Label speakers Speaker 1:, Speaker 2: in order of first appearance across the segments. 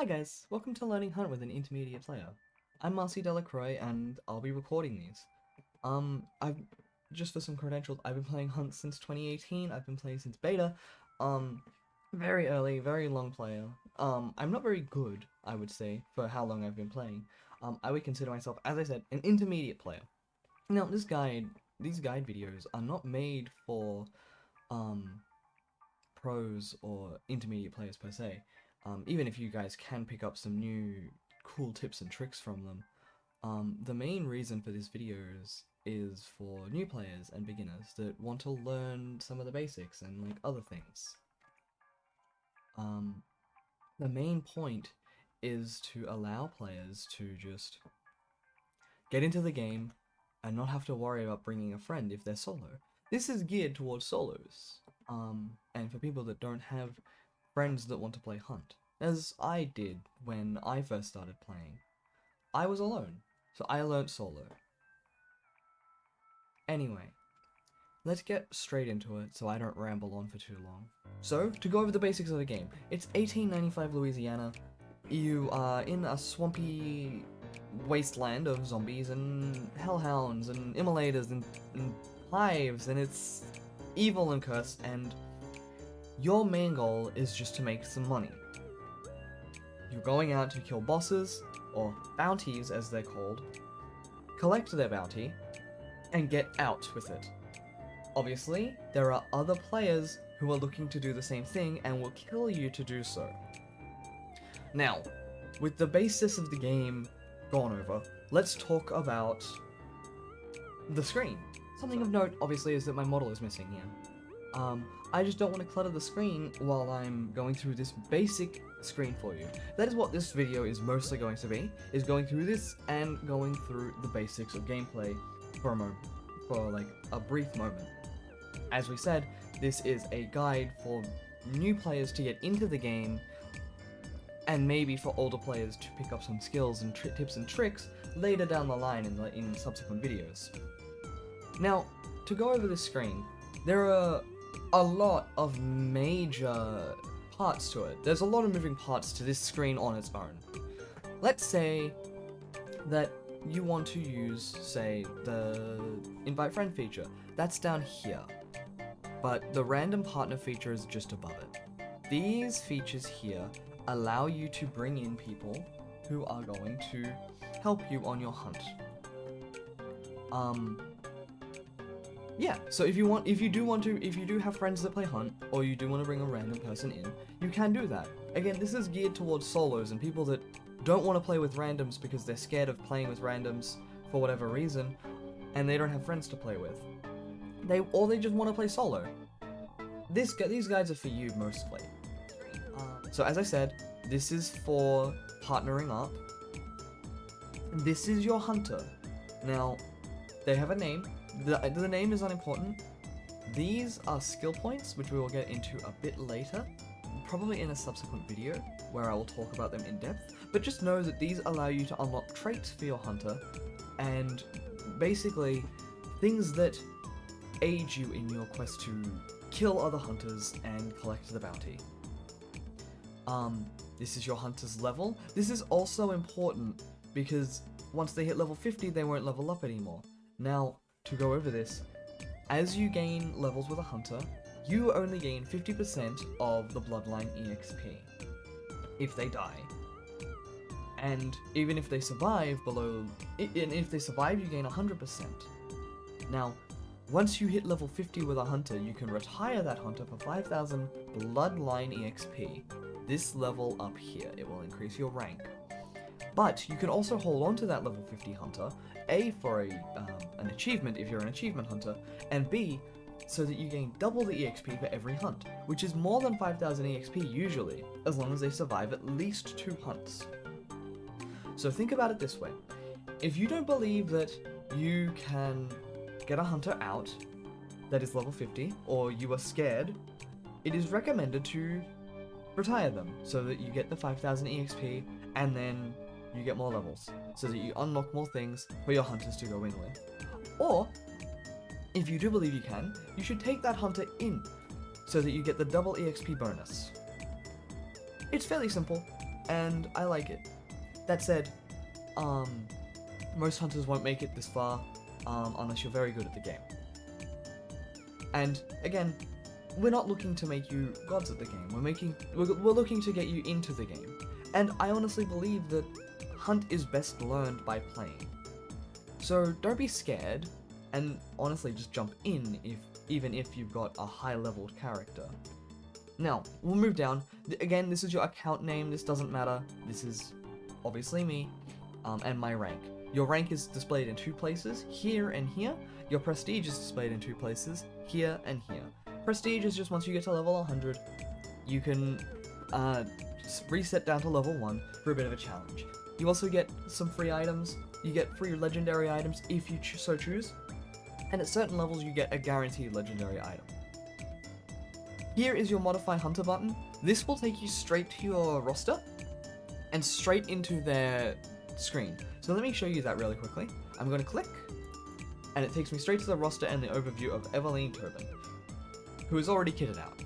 Speaker 1: Hi guys, welcome to Learning Hunt with an Intermediate Player. I'm Marcie and I'll be recording these. I've just for some credentials, I've been playing Hunt since 2018. I've been playing since beta. Very early, very long player. I'm not very good, I would say, for how long I've been playing. I would consider myself, as I said, an intermediate player. Now, these guide videos are not made for pros or intermediate players per se. Even if you guys can pick up some new cool tips and tricks from them, the main reason for these videos is for new players and beginners that want to learn some of the basics and like other things. The main point is to allow players to just get into the game and not have to worry about bringing a friend if they're solo. This is geared towards solos, and for people that don't have friends that want to play Hunt, as I did when I first started playing. I was alone, so I learnt solo. Anyway, let's get straight into it so I don't ramble on for too long. So, to go over the basics of the game, it's 1895 Louisiana. You are in a swampy wasteland of zombies and hellhounds and immolators and hives, and it's evil and cursed, and your main goal is just to make some money. You're going out to kill bosses, or bounties as they're called, collect their bounty, and get out with it. Obviously, there are other players who are looking to do the same thing and will kill you to do so. Now, with the basis of the game gone over, let's talk about the screen. Something of note, obviously, is that my model is missing here. I just don't want to clutter the screen while I'm going through this basic screen for you. That is what this video is mostly going to be, is going through this and going through the basics of gameplay for a moment, for like a brief moment. As we said, this is a guide for new players to get into the game, and maybe for older players to pick up some skills and tips and tricks later down the line in subsequent videos. Now, to go over this screen, there are a lot of major parts to it. There's a lot of moving parts to this screen on its own. Let's say that you want to use, say, the invite friend feature. That's down here. But the random partner feature is just above it. These features here allow you to bring in people who are going to help you on your hunt. Yeah, so if you do have friends that play Hunt, or you do want to bring a random person in, you can do that. Again, this is geared towards solos and people that don't want to play with randoms because they're scared of playing with randoms for whatever reason, and they don't have friends to play with. They just want to play solo. These guides are for you mostly. So as I said, this is for partnering up. This is your hunter. Now, they have a name. The name is unimportant. These are skill points, which we will get into a bit later, probably in a subsequent video, where I will talk about them in depth. But just know that these allow you to unlock traits for your hunter, and basically things that aid you in your quest to kill other hunters and collect the bounty. This is your hunter's level. This is also important because once they hit level 50, they won't level up anymore. Now, to go over this, as you gain levels with a hunter, you only gain 50% of the bloodline EXP if they die. And even if they survive if they survive, you gain 100%. Now, once you hit level 50 with a hunter, you can retire that hunter for 5,000 bloodline EXP. This level up here, it will increase your rank. But you can also hold on to that level 50 hunter, A, for an achievement if you're an achievement hunter, and B, so that you gain double the EXP for every hunt, which is more than 5,000 EXP usually, as long as they survive at least 2 hunts. So think about it this way. If you don't believe that you can get a hunter out that is level 50, or you are scared, it is recommended to retire them so that you get the 5,000 EXP and then you get more levels, so that you unlock more things for your hunters to go in with. Or, if you do believe you can, you should take that hunter in, so that you get the double EXP bonus. It's fairly simple, and I like it. That said, most hunters won't make it this far unless you're very good at the game. And again, we're not looking to make you gods at the game. We're looking to get you into the game. And I honestly believe that Hunt is best learned by playing. So don't be scared, and honestly just jump in even if you've got a high-leveled character. Now, we'll move down. Again, this is your account name, this doesn't matter. This is obviously me, and my rank. Your rank is displayed in 2 places, here and here. Your prestige is displayed in 2 places, here and here. Prestige is just once you get to level 100, you can reset down to level 1 for a bit of a challenge. You also get some free items. You get free legendary items if you so choose, and at certain levels you get a guaranteed legendary item. Here is your Modify Hunter button. This will take you straight to your roster and straight into their screen. So let me show you that really quickly. I'm going to click, and it takes me straight to the roster and the overview of Eveline Tobin, who is already kitted out.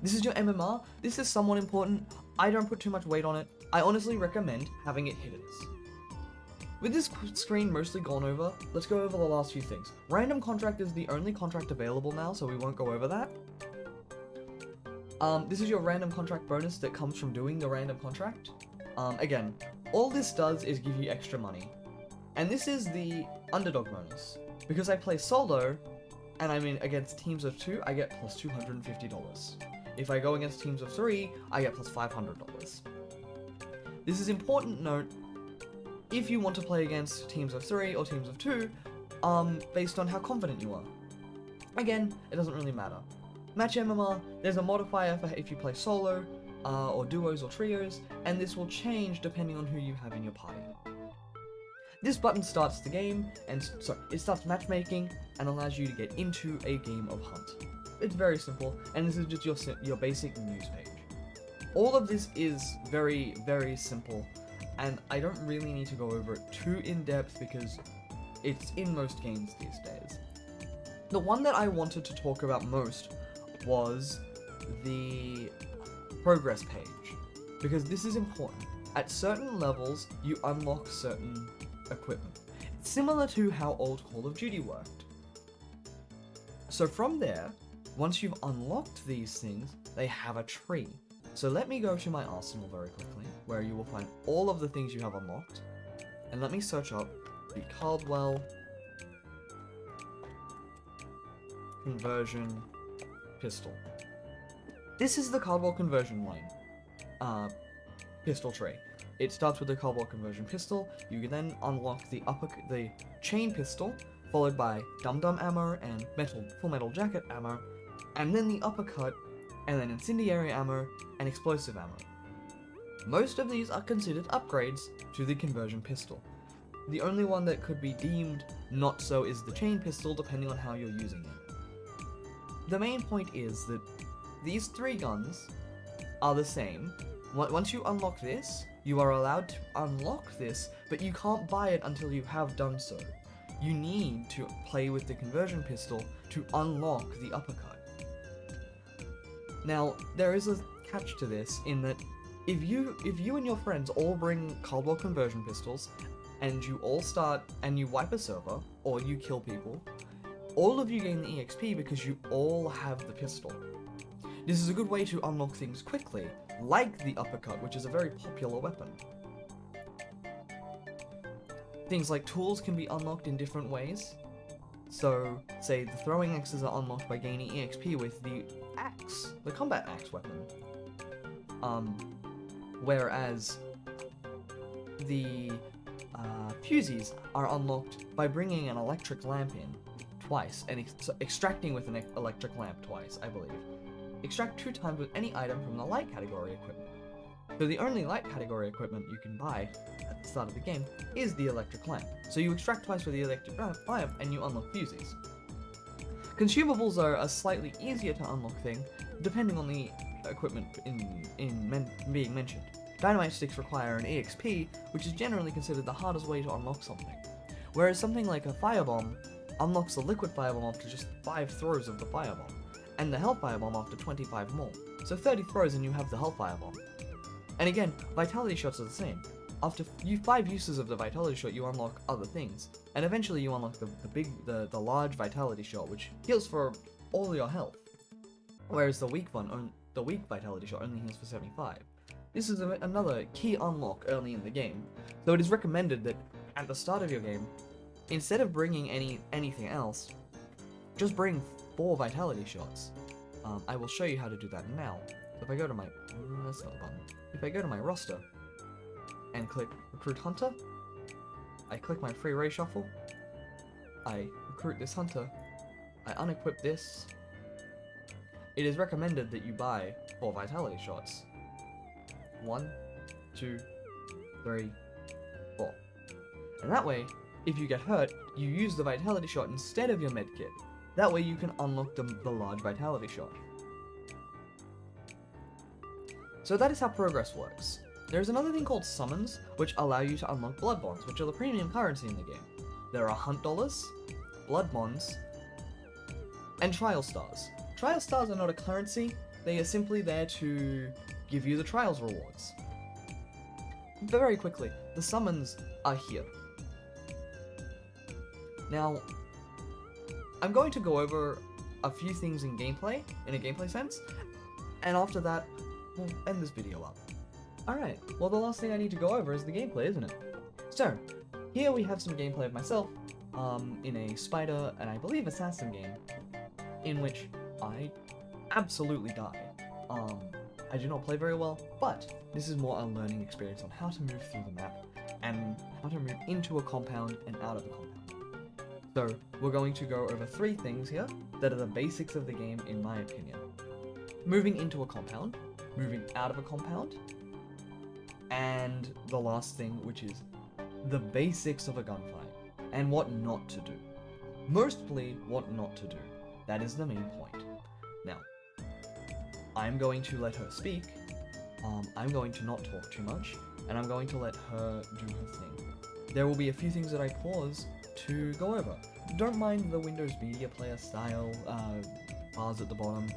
Speaker 1: This is your MMR. This is somewhat important. I don't put too much weight on it. I honestly recommend having it hitters. With this screen mostly gone over, let's go over the last few things. Random contract is the only contract available now, so we won't go over that. This is your random contract bonus that comes from doing the random contract. Again, all this does is give you extra money. And this is the underdog bonus. Because I play solo, and I'm in against teams of 2, I get plus $250. If I go against teams of 3, I get plus $500. This is important note if you want to play against teams of 3 or teams of 2, based on how confident you are. Again, it doesn't really matter. Match MMR, there's a modifier for if you play solo, or duos or trios, and this will change depending on who you have in your party. This button starts the game, it starts matchmaking and allows you to get into a game of Hunt. It's very simple, and this is just your basic news page. All of this is very, very simple, and I don't really need to go over it too in depth because it's in most games these days. The one that I wanted to talk about most was the progress page, because this is important. At certain levels, you unlock certain equipment, similar to how old Call of Duty worked. So from there, once you've unlocked these things, they have a tree. So let me go to my arsenal very quickly, where you will find all of the things you have unlocked, and let me search up the Caldwell conversion pistol. This is the Caldwell conversion line, pistol tree. It starts with the Caldwell conversion pistol. You can then unlock the chain pistol, followed by Dum Dum ammo and full metal jacket ammo, and then the uppercut, and then incendiary ammo and explosive ammo. Most of these are considered upgrades to the conversion pistol. The only one that could be deemed not so is the chain pistol, depending on how you're using it. The main point is that these 3 guns are the same. Once you unlock this, you are allowed to unlock this, but you can't buy it until you have done so. You need to play with the conversion pistol to unlock the uppercut. Now, there is a catch to this in that if you and your friends all bring Caldwell conversion pistols, and you all start and you wipe a server, or you kill people, all of you gain the EXP because you all have the pistol. This is a good way to unlock things quickly, like the uppercut, which is a very popular weapon. Things like tools can be unlocked in different ways. So, say the throwing axes are unlocked by gaining EXP with the axe, the combat axe weapon. Whereas the fusees are unlocked by bringing an electric lamp in twice, and extracting with an electric lamp twice, I believe. Extract 2 times with any item from the light category equipment. So the only light category equipment you can buy at the start of the game is the electric lamp. So you extract twice with the electric lamp and you unlock fusees. Consumables are a slightly easier to unlock thing, depending on the equipment being mentioned. Dynamite sticks require an EXP, which is generally considered the hardest way to unlock something. Whereas something like a firebomb unlocks a liquid firebomb after just 5 throws of the firebomb. and the Hellfire Bomb after 25 more. So 30 throws and you have the Hellfire Bomb. And again, Vitality Shots are the same. After 5 uses of the Vitality Shot, you unlock other things, and eventually you unlock the large Vitality Shot, which heals for all your health, whereas the weak Vitality Shot only heals for 75. This is another key unlock early in the game, so it is recommended that at the start of your game, instead of bringing anything else, just bring 4 Vitality Shots. I will show you how to do that now. So if I go to my that's not a button. If I go to my roster and click Recruit Hunter, I click my free ray shuffle, I recruit this hunter, I unequip this. It is recommended that you buy 4 Vitality Shots. 1, 2, 3, 4. And that way, if you get hurt, you use the Vitality Shot instead of your medkit. That way you can unlock the large Vitality Shot. So that is how progress works. There's another thing called summons, which allow you to unlock blood bonds, which are the premium currency in the game. There are hunt dollars, blood bonds, and trial stars. Trial stars are not a currency, they are simply there to give you the trials rewards. Very quickly, the summons are here. Now, I'm going to go over a few things in a gameplay sense, and after that, we'll end this video up. Alright, well the last thing I need to go over is the gameplay, isn't it? So, here we have some gameplay of myself, in a spider and I believe assassin game, in which I absolutely die. I do not play very well, but this is more a learning experience on how to move through the map, and how to move into a compound and out of a compound. So, we're going to go over 3 things here that are the basics of the game in my opinion. Moving into a compound, moving out of a compound, and the last thing, which is the basics of a gunfight, and what not to do. Mostly, what not to do. That is the main point. Now, I'm going to let her speak, I'm going to not talk too much, and I'm going to let her do her thing. There will be a few things that I pause to go over. Don't mind the Windows Media Player style bars at the bottom.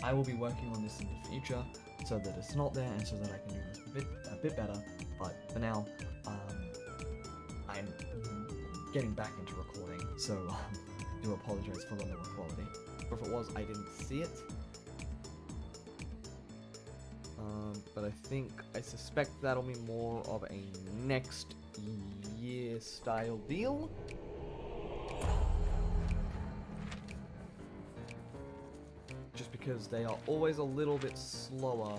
Speaker 1: I will be working on this in the future, so that it's not there and so that I can do this a bit better, but for now, I'm getting back into recording, so do apologize for the lower quality. If it was, I didn't see it. But I suspect that'll be more of a next year style deal. Just because they are always a little bit slower.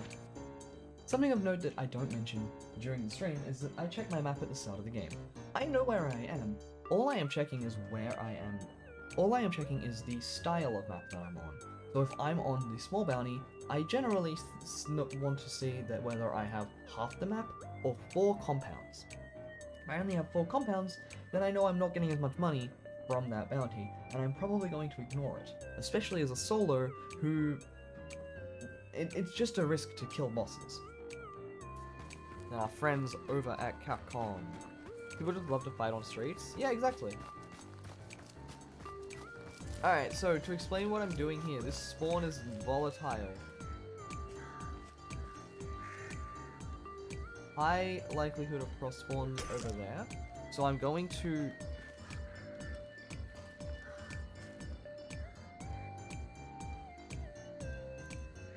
Speaker 1: Something of note that I don't mention during the stream is that I check my map at the start of the game. I know where I am. All I am checking is where I am. All I am checking is the style of map that I'm on. So if I'm on the small bounty, I generally want to see that whether I have half the map or 4 compounds. If I only have 4 compounds, then I know I'm not getting as much money from that bounty, and I'm probably going to ignore it, especially as a solo who... It's just a risk to kill bosses. Our friends over at Capcom. People just love to fight on streets? Yeah, exactly. Alright, so to explain what I'm doing here, this spawn is volatile. High likelihood of cross spawn over there, so I'm going to...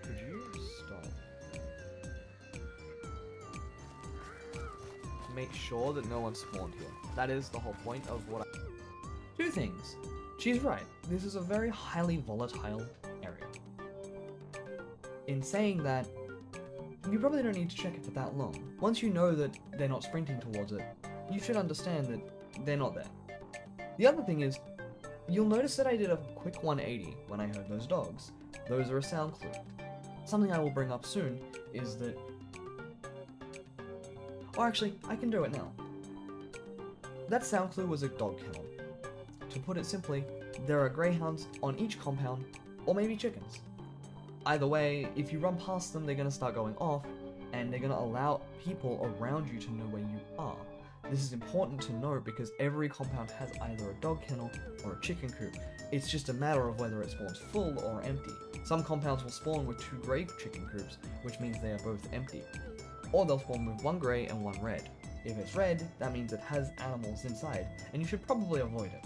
Speaker 1: Could you stop? Make sure that no one spawned here. That is the whole point of what I... 2 things. She's right, this is a very highly volatile area. In saying that, you probably don't need to check it for that long. Once you know that they're not sprinting towards it, you should understand that they're not there. The other thing is, you'll notice that I did a quick 180 when I heard those dogs. Those are a sound clue. Something I will bring up soon is that... Or actually, I can do it now. That sound clue was a dog kennel. To put it simply, there are greyhounds on each compound, or maybe chickens. Either way, if you run past them, they're going to start going off, and they're going to allow people around you to know where you are. This is important to note because every compound has either a dog kennel or a chicken coop. It's just a matter of whether it spawns full or empty. Some compounds will spawn with 2 grey chicken coops, which means they are both empty. Or they'll spawn with 1 grey and 1 red. If it's red, that means it has animals inside, and you should probably avoid it.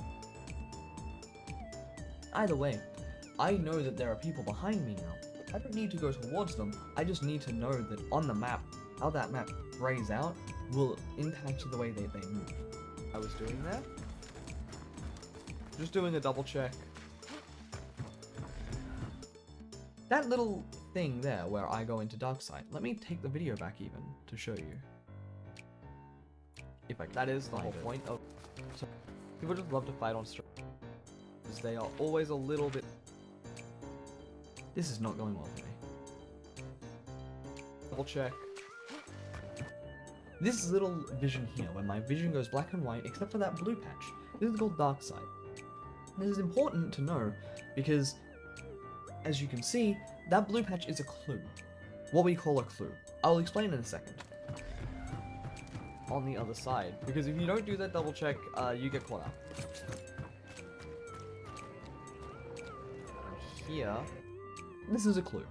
Speaker 1: Either way, I know that there are people behind me now. I don't need to go towards them, I just need to know that on the map, how that map grays out will impact the way they move. I was doing that. Just doing a double check. That little thing there where I go into dark side, let me take the video back even to show you. If I can. That is the whole point of... So, people just love to fight on stream. Because they are always a little bit... This is not going well for me. Double check. This little vision here, where my vision goes black and white except for that blue patch, this is called dark side. This is important to know because, as you can see, that blue patch is a clue. What we call a clue. I'll explain in a second. On the other side, because if you don't do that double check, you get caught up. Here, this is a clue.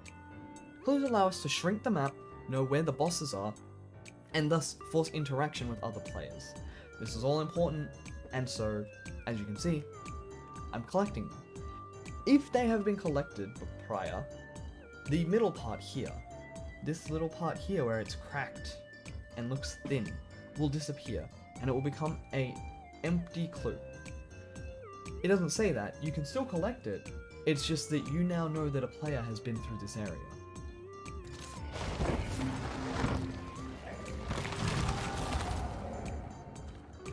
Speaker 1: Clues allow us to shrink the map, know where the bosses are, and thus force interaction with other players. This is all important, and so, as you can see, I'm collecting them. If they have been collected prior, the middle part here, this little part here where it's cracked and looks thin, will disappear, and it will become a empty clue. It doesn't say that, you can still collect it, it's just that you now know that a player has been through this area.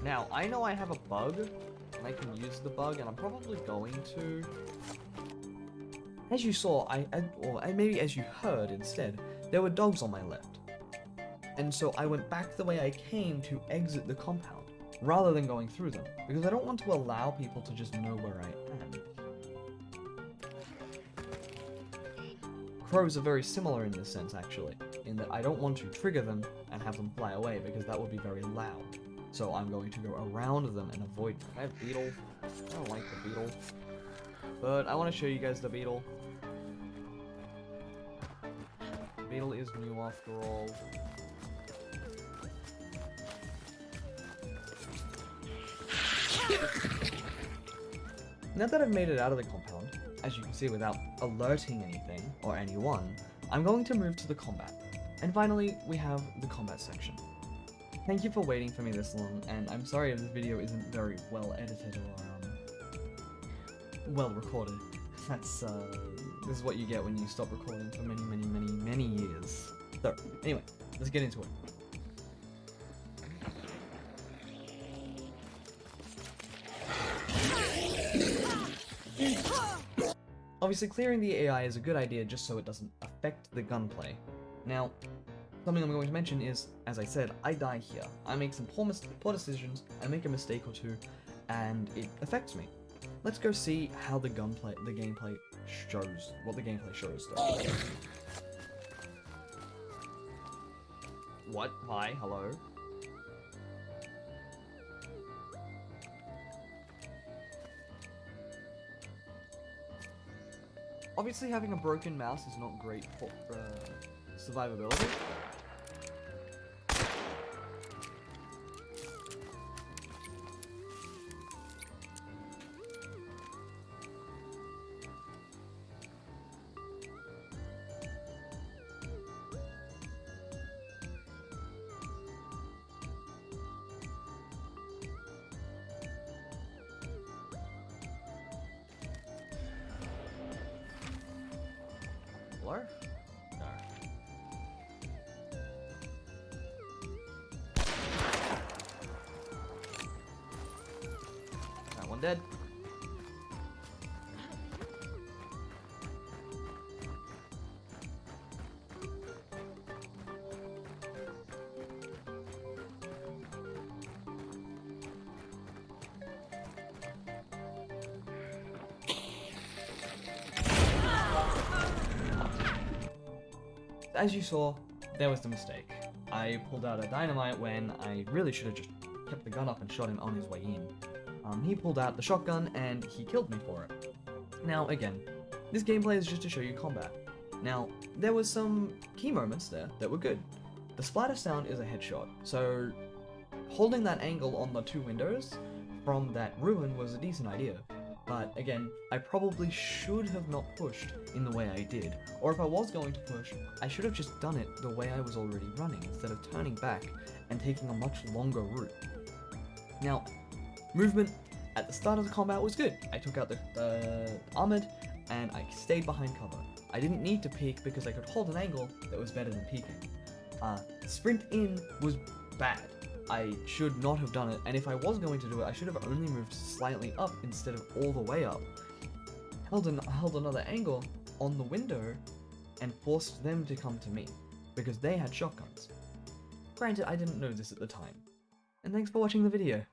Speaker 1: Now, I know I have a bug, and I can use the bug, and I'm probably going to. As you saw, or maybe as you heard instead, there were dogs on my left. And so I went back the way I came to exit the compound, rather than going through them, because I don't want to allow people to just know where I am. Crows are very similar in this sense, actually, in that I don't want to trigger them and have them fly away, because that would be very loud. So I'm going to go around them and avoid them. I have beetle. I don't like the beetle. But I want to show you guys the beetle. Beetle is new after all. Now that I've made it out of the compound, as you can see without alerting anything or anyone, I'm going to move to the combat. And finally, we have the combat section. Thank you for waiting for me this long, and I'm sorry if this video isn't very well edited or, well recorded. That's, this is what you get when you stop recording for many years. So, anyway, let's get into it. Obviously, clearing the AI is a good idea just so it doesn't affect the gunplay. Now, something I'm going to mention is, as I said, I die here. I make some poor decisions, I make a mistake or two, and it affects me. Let's go see how the gameplay shows, what the gameplay shows though. What? Hi, hello? Obviously having a broken mouse is not great for survivability. Hello? No. That one dead. As you saw, there was the mistake. I pulled out a dynamite when I really should have just kept the gun up and shot him on his way in. He pulled out the shotgun and he killed me for it. Now, again, this gameplay is just to show you combat. Now, there was some key moments there that were good. The splatter sound is a headshot, so holding that angle on the two windows from that ruin was a decent idea. But again, I probably should have not pushed in the way I did. Or if I was going to push, I should have just done it the way I was already running, instead of turning back and taking a much longer route. Now, movement at the start of the combat was good. I took out the armored, and I stayed behind cover. I didn't need to peek because I could hold an angle that was better than peeking. Sprint in was bad. I should not have done it, and if I was going to do it, I should have only moved slightly up instead of all the way up. Held another angle on the window and forced them to come to me, because they had shotguns. Granted, I didn't know this at the time. And thanks for watching the video.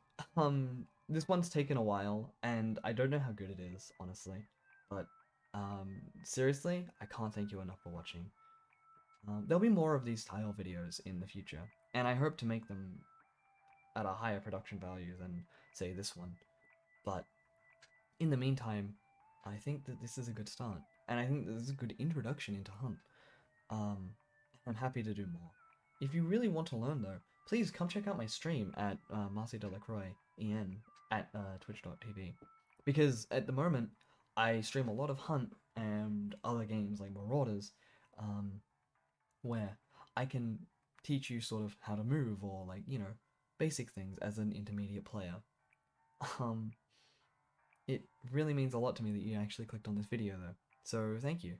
Speaker 1: This one's taken a while, and I don't know how good it is, honestly. But, seriously, I can't thank you enough for watching. There'll be more of these style videos in the future, and I hope to make them at a higher production value than, say, this one. But in the meantime, I think that this is a good start, and I think that this is a good introduction into Hunt. I'm happy to do more. If you really want to learn, though, please come check out my stream at Marcie en at twitch.tv, because at the moment I stream a lot of Hunt and other games like Marauders, where I can teach you sort of how to move, or like, you know, basic things as an intermediate player. It really means a lot to me that you actually clicked on this video though, so thank you.